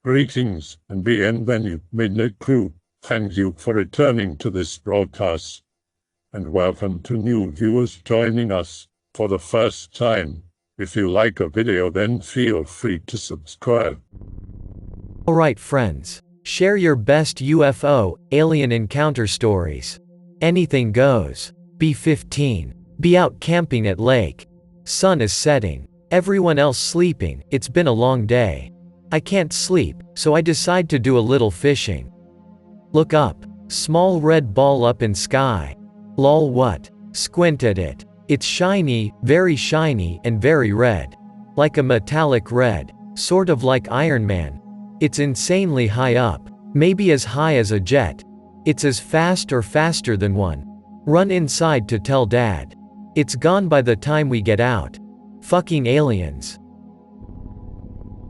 Greetings and bienvenue, midnight crew. Thank you for returning to this broadcast, and welcome to new viewers joining us for the first time. If you like a video, then feel free to subscribe. Alright friends, share your best UFO, alien encounter stories. Anything goes. B-15. Be out camping at lake. Sun is setting. Everyone else sleeping. It's been a long day. I can't sleep, so I decide to do a little fishing. Look up. Small red ball up in sky. Lol, what? Squint at it. It's shiny, and very red. Like a metallic red. Sort of like Iron Man. It's insanely high up. Maybe as high as a jet. It's as fast or faster than one. Run inside to tell Dad. It's gone by the time we get out. Fucking aliens.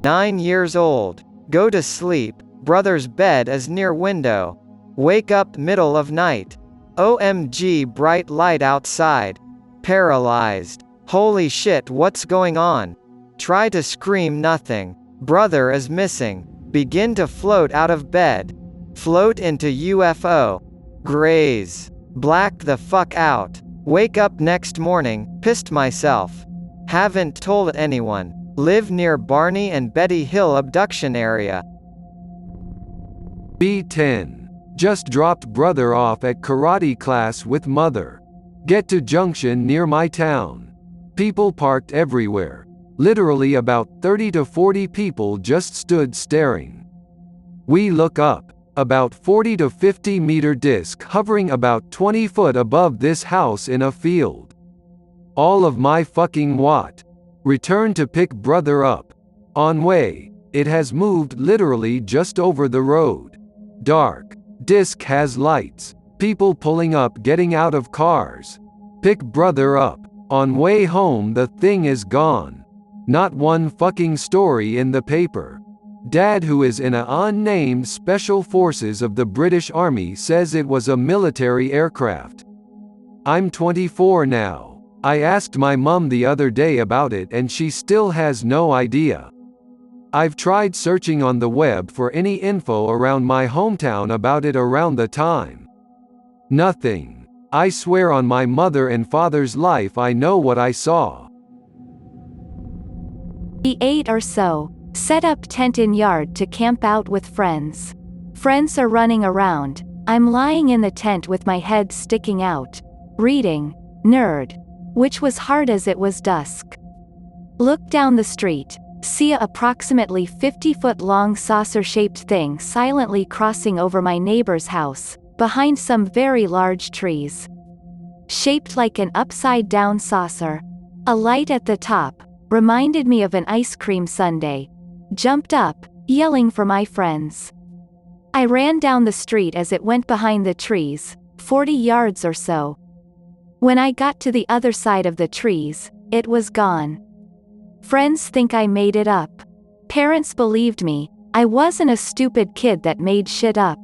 9 years old. Go to sleep. Brother's bed is near window. Wake up middle of night. OMG, bright light outside. Paralyzed. Holy shit, what's going on? Try to scream, nothing. Brother is missing. Begin to float out of bed. Float into UFO. Graze. Blacked the fuck out. Wake up next morning, pissed myself. Haven't told anyone. Live near Barney and Betty Hill abduction area. B10. Just dropped brother off at karate class with mother. Get to junction near my town. People parked everywhere. Literally about 30 to 40 people just stood staring. We look up. About 40 to 50 meter disc hovering about 20 foot above this house in a field. All of my fucking what? Return to pick brother up. On way, it has moved literally just over the road. Dark. Disc has lights. People pulling up, getting out of cars. Pick brother up. On way home the thing is gone. Not one fucking story in the paper. Dad, who is in a unnamed Special Forces of the British Army, says it was a military aircraft. I'm 24 now. I asked my mum the other day about it and she still has no idea. I've tried searching on the web for any info around my hometown about it around the time. Nothing. I swear on my mother and father's life I know what I saw. B8 or so. Set up tent in yard to camp out with friends. Friends are running around. I'm lying in the tent with my head sticking out. Reading. Nerd. Which was hard as it was dusk. Look down the street. See a approximately 50-foot long saucer-shaped thing silently crossing over my neighbor's house, behind some very large trees. Shaped like an upside-down saucer. A light at the top. Reminded me of an ice cream sundae. Jumped up, yelling for my friends. I ran down the street as it went behind the trees, 40 yards or so. When I got to the other side of the trees, it was gone. Friends think I made it up. Parents believed me. I wasn't a stupid kid that made shit up.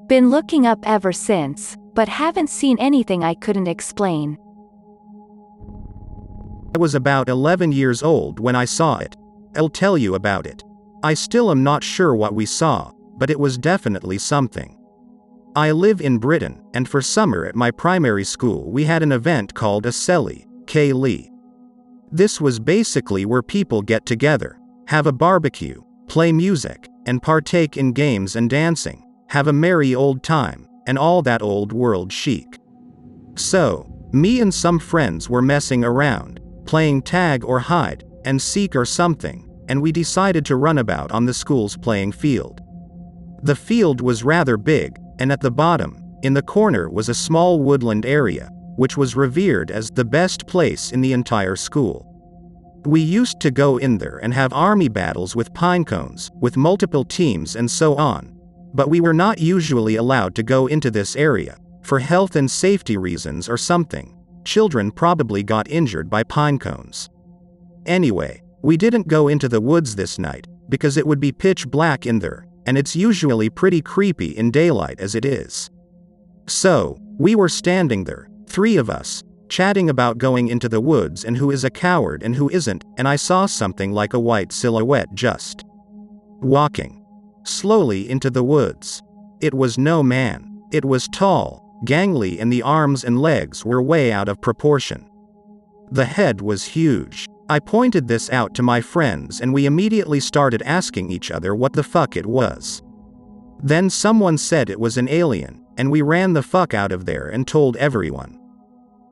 Been looking up ever since, but haven't seen anything I couldn't explain. I was about 11 years old when I saw it. I'll tell you about it. I still am not sure what we saw, but it was definitely something. I live in Britain, and for summer at my primary school we had an event called a Celly, K-Lee. This was basically where people get together, have a barbecue, play music, and partake in games and dancing, have a merry old time, and all that old world chic. So, me and some friends were messing around, playing tag or hide and seek or something, and we decided to run about on the school's playing field. The field was rather big, and at the bottom, in the corner, was a small woodland area, which was revered as the best place in the entire school. We used to go in there and have army battles with pine cones, with multiple teams and so on, but we were not usually allowed to go into this area, for health and safety reasons or something. Children probably got injured by pine cones. Anyway, we didn't go into the woods this night, because it would be pitch black in there, and it's usually pretty creepy in daylight as it is. So, we were standing there, 3 of us, chatting about going into the woods and who is a coward and who isn't, and I saw something like a white silhouette just walking slowly into the woods. It was no man. It was tall, gangly, and the arms and legs were way out of proportion. The head was huge. I pointed this out to my friends and we immediately started asking each other what the fuck it was. Then someone said it was an alien, and we ran the fuck out of there and told everyone.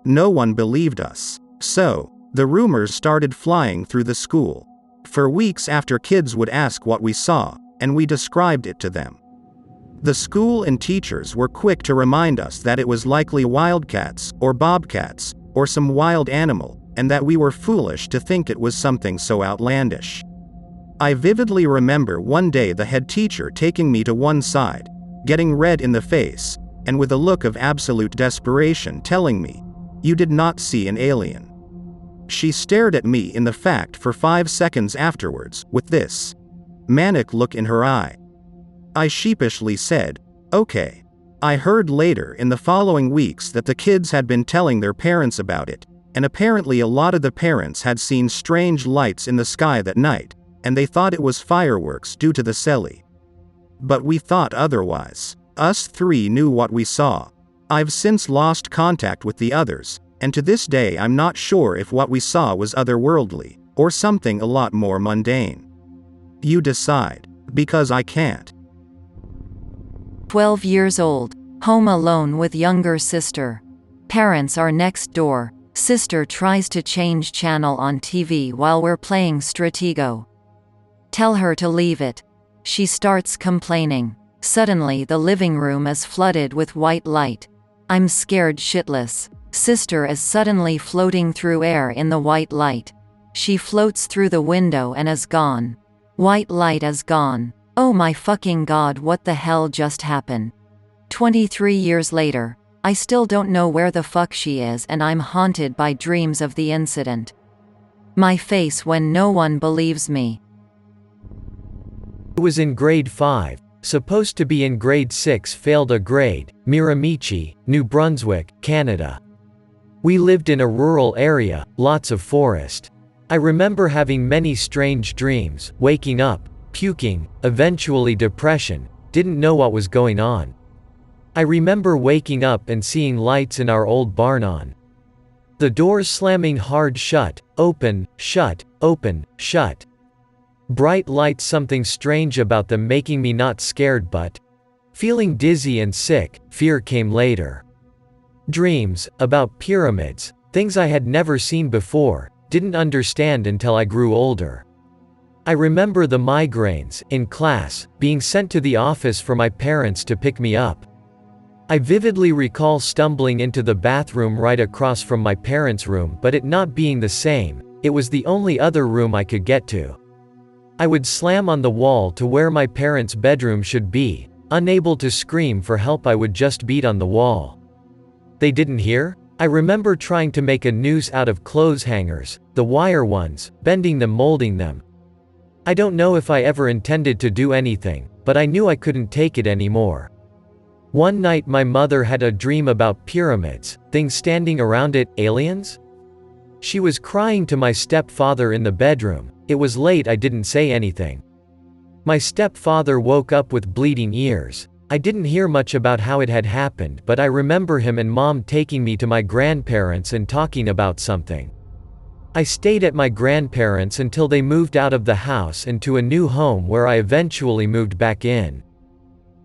No one believed us. So, the rumors started flying through the school. For weeks after, kids would ask what we saw, and we described it to them. The school and teachers were quick to remind us that it was likely wildcats, or bobcats, or some wild animal, and that we were foolish to think it was something so outlandish. I vividly remember one day the head teacher taking me to one side, getting red in the face, and with a look of absolute desperation telling me, "You did not see an alien." She stared at me in the fact for 5 seconds afterwards, with this manic look in her eye. I sheepishly said, "Okay." I heard later in the following weeks that the kids had been telling their parents about it, and apparently a lot of the parents had seen strange lights in the sky that night, and they thought it was fireworks due to the celly. But we thought otherwise. Us three knew what we saw. I've since lost contact with the others, and to this day I'm not sure if what we saw was otherworldly, or something a lot more mundane. You decide. Because I can't. 12 years old, home alone with younger sister. Parents are next door. Sister tries to change channel on TV while we're playing Stratego. Tell her to leave it. She starts complaining. Suddenly the living room is flooded with white light. I'm scared shitless. Sister is suddenly floating through air in the white light. She floats through the window and is gone. White light is gone. Oh my fucking god, what the hell just happened? 23 years later, I still don't know where the fuck she is and I'm haunted by dreams of the incident. My face when no one believes me. I was in grade 5, supposed to be in grade 6, failed a grade, Miramichi, New Brunswick, Canada. We lived in a rural area, lots of forest. I remember having many strange dreams, waking up, puking, eventually depression, didn't know what was going on. I remember waking up and seeing lights in our old barn on. The doors slamming hard shut, open, shut, open, shut. Bright lights, something strange about them making me not scared but feeling dizzy and sick. Fear came later. Dreams, about pyramids, things I had never seen before, didn't understand until I grew older. I remember the migraines, in class, being sent to the office for my parents to pick me up. I vividly recall stumbling into the bathroom right across from my parents' room but it not being the same, it was the only other room I could get to. I would slam on the wall to where my parents' bedroom should be, unable to scream for help. I would just beat on the wall. They didn't hear? I remember trying to make a noose out of clothes hangers, the wire ones, bending them, molding them. I don't know if I ever intended to do anything, but I knew I couldn't take it anymore. One night my mother had a dream about pyramids, things standing around it, aliens? She was crying to my stepfather in the bedroom. It was late, I didn't say anything. My stepfather woke up with bleeding ears. I didn't hear much about how it had happened, but I remember him and mom taking me to my grandparents and talking about something. I stayed at my grandparents until they moved out of the house and to a new home where I eventually moved back in.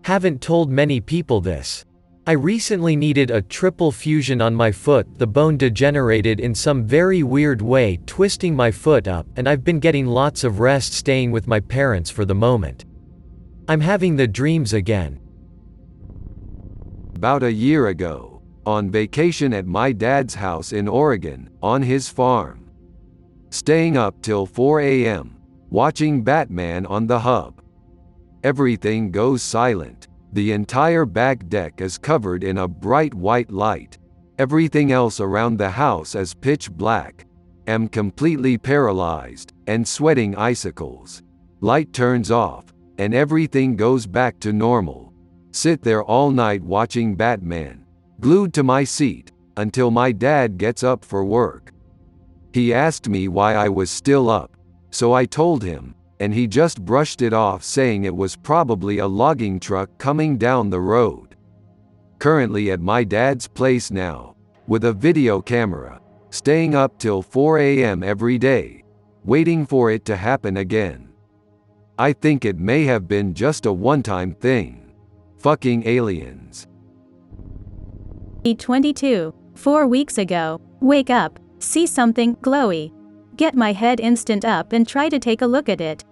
Haven't told many people this. I recently needed a triple fusion on my foot. The bone degenerated in some very weird way, twisting my foot up, and I've been getting lots of rest staying with my parents for the moment. I'm having the dreams again. About a year ago, on vacation at my dad's house in Oregon, on his farm. Staying up till 4 a.m., watching Batman on the hub. Everything goes silent. The entire back deck is covered in a bright white light. Everything else around the house is pitch black. Am completely paralyzed, and sweating icicles. Light turns off, and everything goes back to normal. Sit there all night watching Batman, glued to my seat, until my dad gets up for work. He asked me why I was still up, so I told him, and he just brushed it off, saying it was probably a logging truck coming down the road. Currently at my dad's place now, with a video camera, staying up till 4 a.m. every day, waiting for it to happen again. I think it may have been just a one-time thing. Fucking aliens. 22. 4 weeks ago. Wake up, see something glowy. Get my head instant up and try to take a look at it.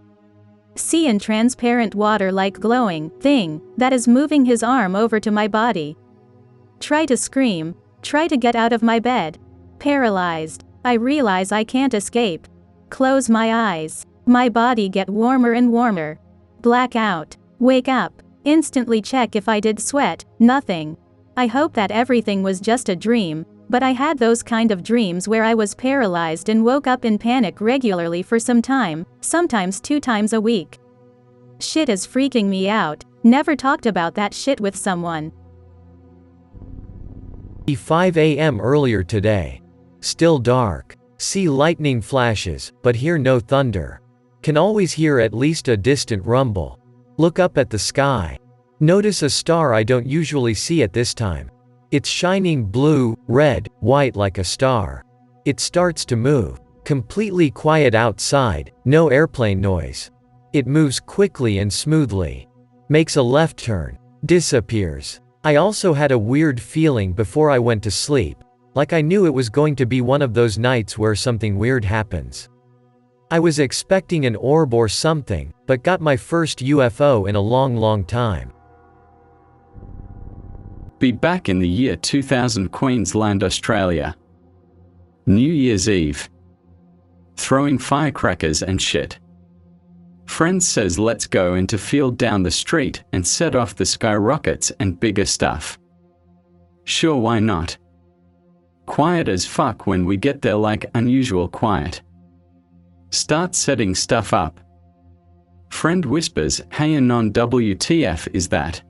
See in transparent water like glowing thing that is moving his arm over to my body. Try to scream, try to get out of my bed. Paralyzed. I realize I can't escape. Close my eyes. My body get warmer and warmer. Black out. Wake up. Instantly check if I did sweat. Nothing. I hope that everything was just a dream, but I had those kind of dreams where I was paralyzed and woke up in panic regularly for some time, sometimes 2 times a week. Shit is freaking me out. Never talked about that shit with someone. 5 a.m. earlier today. Still dark. See lightning flashes, but hear no thunder. Can always hear at least a distant rumble. Look up at the sky. Notice a star I don't usually see at this time. It's shining blue, red, white like a star. It starts to move. Completely quiet outside, no airplane noise. It moves quickly and smoothly. Makes a left turn. Disappears. I also had a weird feeling before I went to sleep, like I knew it was going to be one of those nights where something weird happens. I was expecting an orb or something, but got my first UFO in a long time. Be back in the year 2000, Queensland, Australia. New Year's Eve. Throwing firecrackers and shit. Friend says let's go into field down the street and set off the skyrockets and bigger stuff. Sure, why not? Quiet as fuck when we get there, like unusual quiet. Start setting stuff up. Friend whispers, hey anon, WTF is that?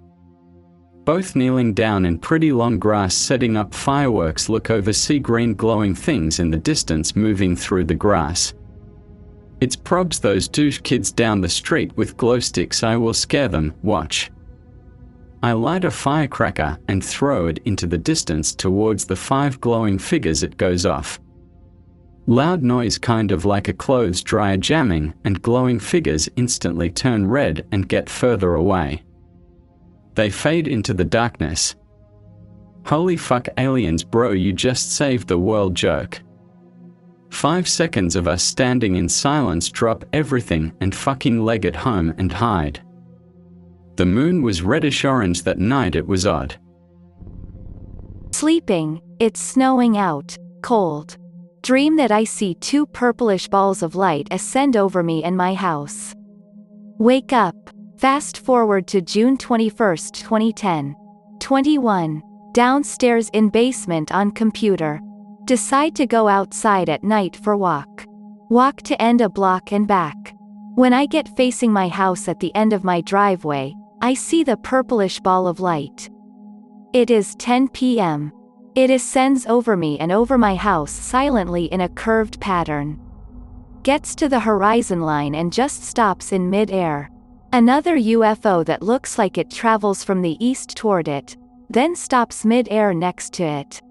Both kneeling down in pretty long grass setting up fireworks, look over, see green glowing things in the distance moving through the grass. It's probs those douche kids down the street with glow sticks, I will scare them, watch. I light a firecracker and throw it into the distance towards the 5 glowing figures. It goes off. Loud noise, kind of like a clothes dryer jamming, and glowing figures instantly turn red and get further away. They fade into the darkness. Holy fuck, aliens bro, you just saved the world joke. 5 seconds of us standing in silence, drop everything and fucking leg it home and hide. The moon was reddish orange that night, it was odd. Sleeping, it's snowing out, cold. Dream that I see 2 purplish balls of light ascend over me and my house. Wake up. Fast forward to June 21, 2010. 21. Downstairs in basement on computer. Decide to go outside at night for walk. Walk to end a block and back. When I get facing my house at the end of my driveway, I see the purplish ball of light. It is 10 p.m. It ascends over me and over my house silently in a curved pattern. Gets to the horizon line and just stops in mid-air. Another UFO that looks like it travels from the east toward it, then stops mid-air next to it.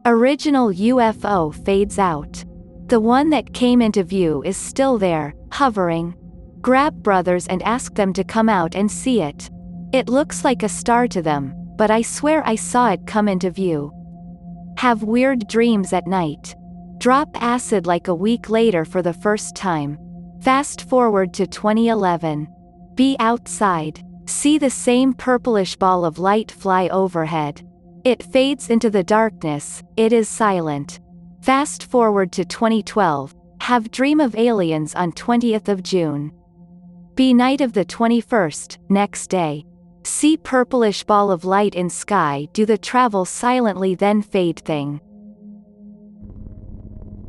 Original UFO fades out. The one that came into view is still there, hovering. Grab brothers and ask them to come out and see it. It looks like a star to them, but I swear I saw it come into view. Have weird dreams at night. Drop acid like a week later for the first time. Fast forward to 2011. Be outside. See the same purplish ball of light fly overhead. It fades into the darkness, it is silent. Fast forward to 2012. Have dream of aliens on 20th of June. Be night of the 21st, next day. See purplish ball of light in sky, do the travel silently then fade thing.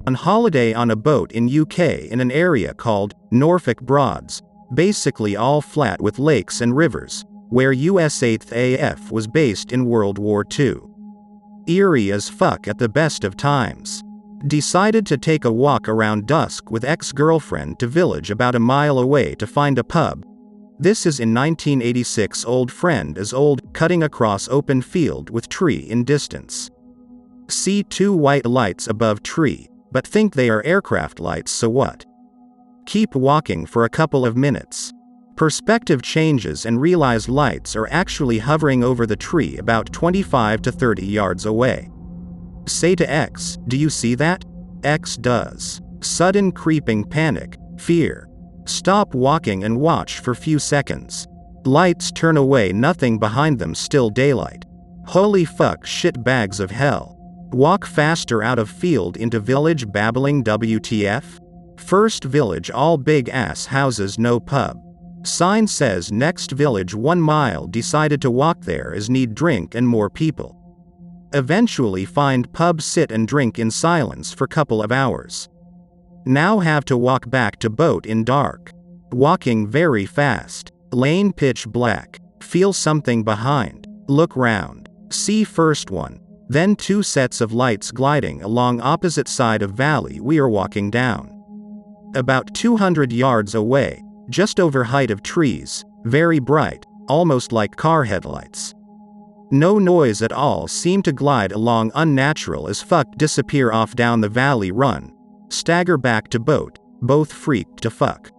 On holiday on a boat in UK in an area called Norfolk Broads, basically all flat with lakes and rivers, where US 8th AF was based in World War II. Eerie as fuck at the best of times. Decided to take a walk around dusk with ex-girlfriend to village about a mile away to find a pub. This is in 1986. Old friend is old, cutting across open field with tree in distance. See two white lights above tree, but think they are aircraft lights, so what? Keep walking for a couple of minutes. Perspective changes and realize lights are actually hovering over the tree about 25 to 30 yards away. Say to X, "Do you see that?" X does. Sudden creeping panic, fear. Stop walking and watch for few seconds. Lights turn away, nothing behind them, still daylight. Holy fuck, shit bags of hell. Walk faster out of field into village, babbling WTF? First village, all big ass houses, no pub. Sign says next village 1 mile. Decided to walk there as need drink and more people. Eventually find pub, sit and drink in silence for couple of hours. Now have to walk back to boat in dark. Walking very fast. Lane pitch black. Feel something behind. Look round. See first one. Then 2 sets of lights gliding along opposite side of valley we are walking down. About 200 yards away, just over height of trees, very bright, almost like car headlights. No noise at all, seem to glide along unnatural as fuck, disappear off down the valley, run. Stagger back to boat, both freaked to fuck.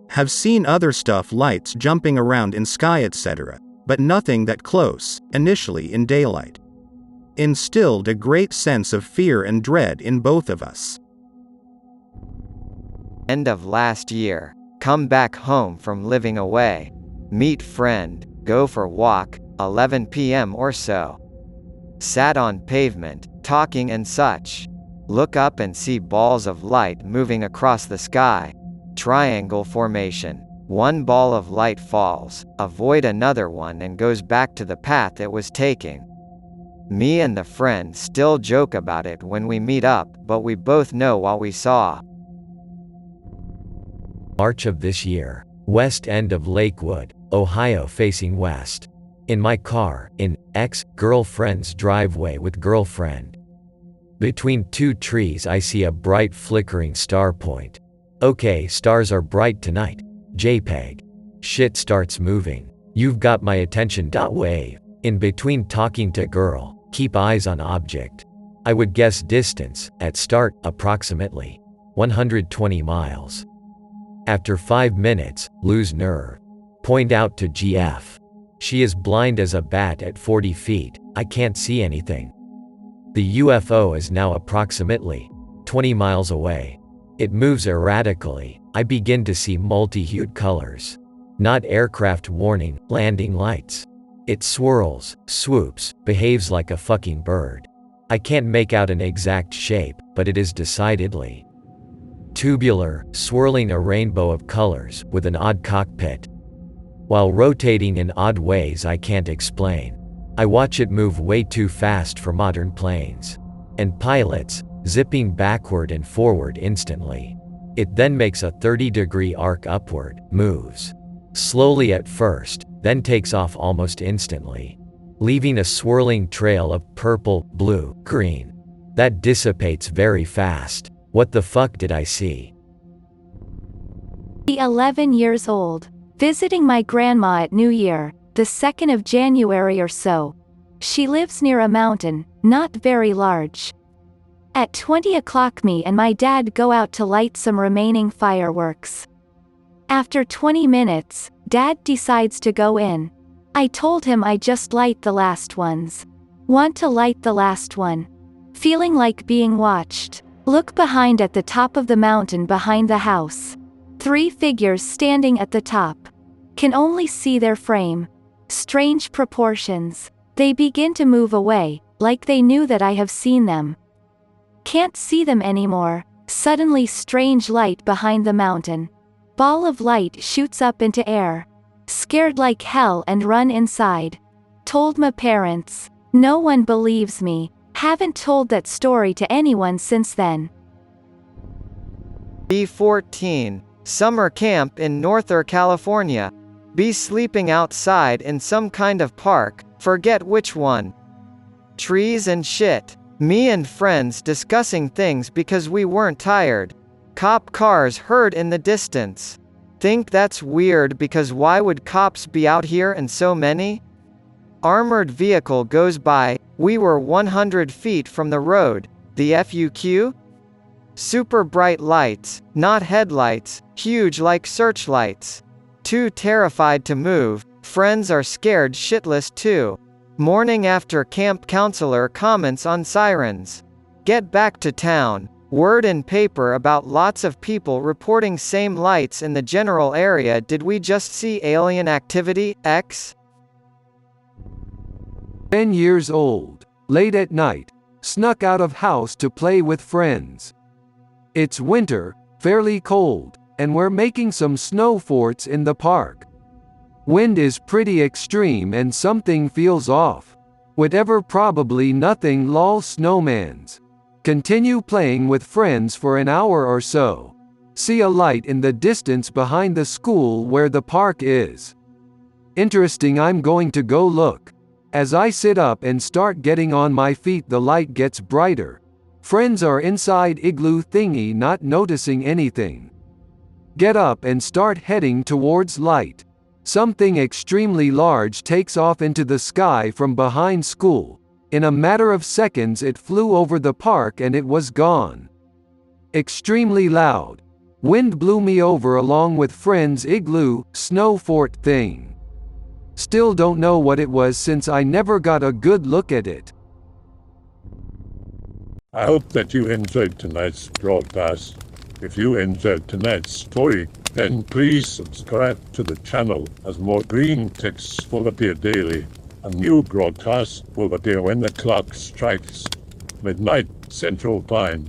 Have seen other stuff, lights jumping around in sky etc., but nothing that close, initially in daylight. Instilled a great sense of fear and dread in both of us. End of last year. Come back home from living away. Meet friend, go for walk, 11 p.m. or so. Sat on pavement, talking and such. Look up and see balls of light moving across the sky. Triangle formation. One ball of light falls, avoid another one and goes back to the path it was taking. Me and the friend still joke about it when we meet up, but we both know what we saw. March of this year, west end of Lakewood, Ohio, facing west. In my car, in ex-girlfriend's driveway with girlfriend. Between 2 trees I see a bright flickering star point. Okay, stars are bright tonight. JPEG. Shit starts moving. You've got my attention. Wave. In between talking to girl, keep eyes on object. I would guess distance, at start, approximately 120 miles. After 5 minutes, lose nerve. Point out to GF. She is blind as a bat at 40 feet, I can't see anything. The UFO is now approximately 20 miles away. It moves erratically, I begin to see multi-hued colors. Not aircraft warning, landing lights. It swirls, swoops, behaves like a fucking bird. I can't make out an exact shape, but it is decidedly tubular, swirling a rainbow of colors, with an odd cockpit. While rotating in odd ways I can't explain. I watch it move way too fast for modern planes. And pilots, zipping backward and forward instantly. It then makes a 30-degree arc upward, moves slowly at first, then takes off almost instantly, leaving a swirling trail of purple, blue, green. That dissipates very fast. What the fuck did I see? 11 years old. Visiting my grandma at New Year, the 2nd of January or so. She lives near a mountain, not very large. At 20 o'clock me and my dad go out to light some remaining fireworks. After 20 minutes, Dad decides to go in. I told him I just light the last ones. Want to light the last one. Feeling like being watched. Look behind at the top of the mountain behind the house. 3 figures standing at the top. Can only see their frame. Strange proportions. They begin to move away, like they knew that I have seen them. Can't see them anymore. Suddenly strange light behind the mountain. Ball of light shoots up into air. Scared like hell and run inside. Told my parents. No one believes me. Haven't told that story to anyone since then. B14. Summer camp in Northern California. Be sleeping outside in some kind of park, forget which one. Trees and shit. Me and friends discussing things because we weren't tired. Cop cars heard in the distance. Think that's weird because why would cops be out here and so many? Armored vehicle goes by, we were 100 feet from the road. The FUQ? Super bright lights, not headlights, huge like searchlights. Too terrified to move, friends are scared shitless too. Morning after camp counselor comments on sirens. Get back to town. Word in paper about lots of people reporting same lights in the general area. Did we just see alien activity, X? 10 years old, late at night, snuck out of house to play with friends. It's winter, fairly cold, and we're making some snow forts in the park. Wind is pretty extreme and something feels off. Whatever, probably nothing, lol snowmans. Continue playing with friends for an hour or so. See a light in the distance behind the school where the park is. Interesting, I'm going to go look. As I sit up and start getting on my feet, the light gets brighter. Friends are inside igloo thingy, not noticing anything. Get up and start heading towards light. Something extremely large takes off into the sky from behind school. In a matter of seconds it flew over the park and it was gone. Extremely loud. Wind blew me over along with friends' igloo, snow fort thing. Still don't know what it was since I never got a good look at it. I hope that you enjoyed tonight's broadcast. If you enjoyed tonight's story, then please subscribe to the channel as more Greentext will appear daily. A new broadcast will appear when the clock strikes midnight Central Time.